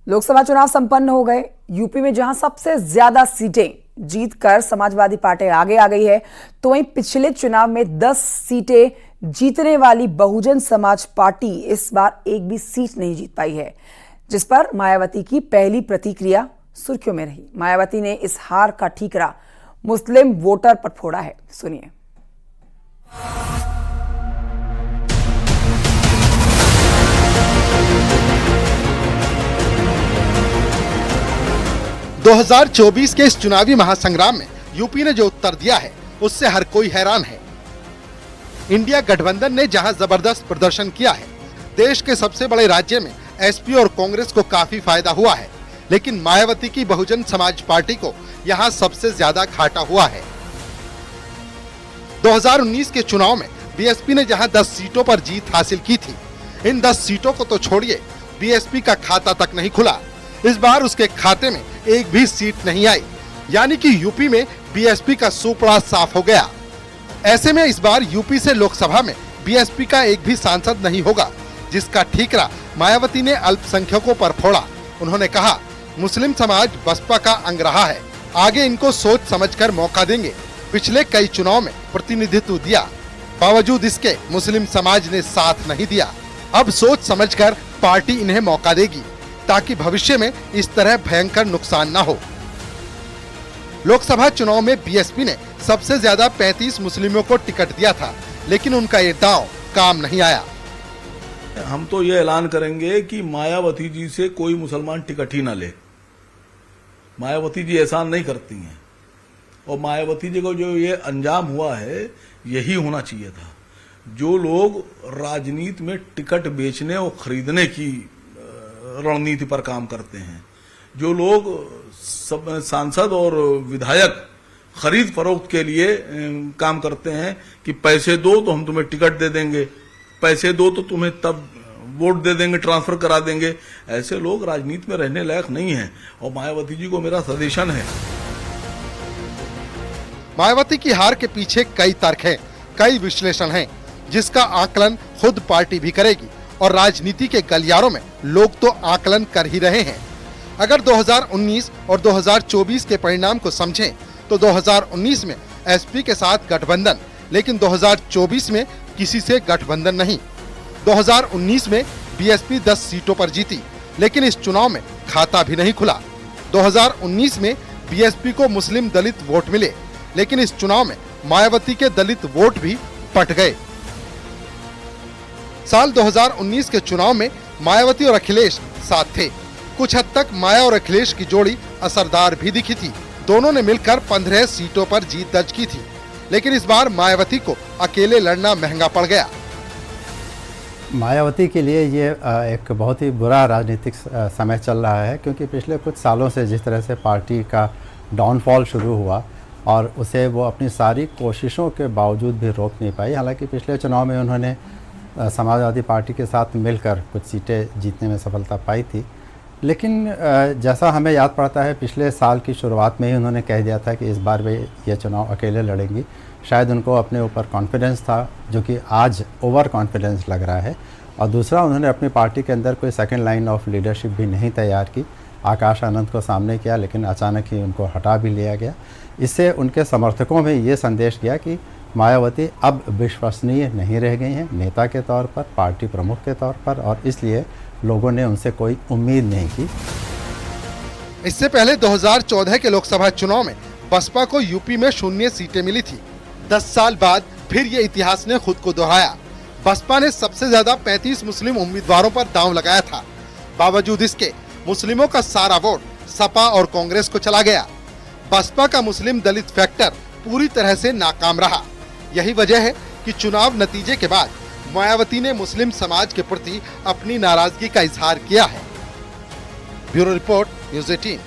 लोकसभा चुनाव संपन्न हो गए। यूपी में जहां सबसे ज्यादा सीटें जीतकर समाजवादी पार्टी आगे आ गई है, तो वहीं पिछले चुनाव में 10 सीटें जीतने वाली बहुजन समाज पार्टी इस बार एक भी सीट नहीं जीत पाई है, जिस पर मायावती की पहली प्रतिक्रिया सुर्खियों में रही। मायावती ने इस हार का ठीकरा मुस्लिम वोटर पर फोड़ा है, सुनिए। 2024 के इस चुनावी महासंग्राम में यूपी ने जो उत्तर दिया है, उससे हर कोई हैरान है। इंडिया गठबंधन ने जहां जबरदस्त प्रदर्शन किया है, देश के सबसे बड़े राज्य में एसपी और कांग्रेस को काफी फायदा हुआ है, लेकिन मायावती की बहुजन समाज पार्टी को यहां सबसे ज्यादा घाटा हुआ है। 2019 के चुनाव में बीएसपी ने जहां 10 सीटों पर जीत हासिल की थी, इन 10 सीटों को तो छोड़िए, बीएसपी का खाता तक नहीं खुला। इस बार उसके खाते में एक भी सीट नहीं आई, यानी कि यूपी में बीएसपी का सूपड़ा साफ हो गया। ऐसे में इस बार यूपी से लोकसभा में बीएसपी का एक भी सांसद नहीं होगा, जिसका ठीकरा मायावती ने अल्पसंख्यकों पर फोड़ा। उन्होंने कहा, मुस्लिम समाज बसपा का अंग रहा है, आगे इनको सोच समझकर मौका देंगे। पिछले कई चुनाव में प्रतिनिधित्व दिया, बावजूद इसके मुस्लिम समाज ने साथ नहीं दिया। अब सोच समझकर पार्टी इन्हें मौका देगी, ताकि भविष्य में इस तरह भयंकर नुकसान न हो। लोकसभा चुनाव में बीएसपी ने सबसे ज्यादा 35 मुस्लिमों को टिकट दिया था, लेकिन उनका ये दांव काम नहीं आया। हम तो ये ऐलान करेंगे कि मायावती जी से कोई मुसलमान टिकट ही न ले। मायावती जी एहसान नहीं करती हैं, और मायावती जी को जो ये अंजाम हुआ है, यही होना चाहिए था। जो लोग राजनीति में टिकट बेचने और खरीदने की रणनीति पर काम करते हैं, जो लोग सब सांसद और विधायक खरीद फरोख्त के लिए काम करते हैं कि पैसे दो तो हम तुम्हें टिकट दे देंगे, पैसे दो तो तुम्हें तब वोट दे देंगे, ट्रांसफर करा देंगे, ऐसे लोग राजनीति में रहने लायक नहीं हैं। और मायावती जी को मेरा सजेशन है। मायावती की हार के पीछे कई तर्क हैं, कई विश्लेषण हैं, जिसका आकलन खुद पार्टी भी करेगी, और राजनीति के गलियारों में लोग तो आकलन कर ही रहे हैं। अगर 2019 और 2024 के परिणाम को समझें, तो 2019 में एसपी के साथ गठबंधन, लेकिन 2024 में किसी से गठबंधन नहीं। 2019 में बीएसपी 10 सीटों पर जीती, लेकिन इस चुनाव में खाता भी नहीं खुला। 2019 में बीएसपी को मुस्लिम दलित वोट मिले, लेकिन इस चुनाव में मायावती के दलित वोट भी पट गए। साल 2019 के चुनाव में मायावती और अखिलेश साथ थे। कुछ हद तक माया और अखिलेश की जोड़ी असरदार भी दिखी थी। दोनों ने मिलकर 15 सीटों पर जीत दर्ज की थी, लेकिन इस बार मायावती को अकेले लड़ना महंगा पड़ गया। मायावती के लिए ये एक बहुत ही बुरा राजनीतिक समय चल रहा है, क्योंकि पिछले कुछ सालों से जिस तरह से पार्टी का डाउनफॉल शुरू हुआ, और उसे वो अपनी सारी कोशिशों के बावजूद भी रोक नहीं पाई। हालांकि पिछले चुनाव में उन्होंने समाजवादी पार्टी के साथ मिलकर कुछ सीटें जीतने में सफलता पाई थी, लेकिन जैसा हमें याद पड़ता है, पिछले साल की शुरुआत में ही उन्होंने कह दिया था कि इस बार वे ये चुनाव अकेले लड़ेंगी। शायद उनको अपने ऊपर कॉन्फिडेंस था, जो कि आज ओवर कॉन्फिडेंस लग रहा है। और दूसरा, उन्होंने अपनी पार्टी के अंदर कोई सेकंड लाइन ऑफ लीडरशिप भी नहीं तैयार की। आकाश आनंद को सामने किया, लेकिन अचानक ही उनको हटा भी लिया गया। इससे उनके समर्थकों में ये संदेश गया कि मायावती अब विश्वसनीय नहीं रह गई हैं नेता के तौर पर, पार्टी प्रमुख के तौर पर, और इसलिए लोगों ने उनसे कोई उम्मीद नहीं की। इससे पहले 2014 के लोकसभा चुनाव में बसपा को यूपी में 0 सीटें मिली थी। 10 साल बाद फिर ये इतिहास ने खुद को दोहराया। बसपा ने सबसे ज्यादा 35 मुस्लिम उम्मीदवारों पर दांव लगाया था। बावजूद इसके मुस्लिमों का सारा वोट सपा और कांग्रेस को चला गया। बसपा का मुस्लिम दलित फैक्टर पूरी तरह से नाकाम रहा। यही वजह है कि चुनाव नतीजे के बाद मायावती ने मुस्लिम समाज के प्रति अपनी नाराजगी का इजहार किया है। Bureau report, news 18।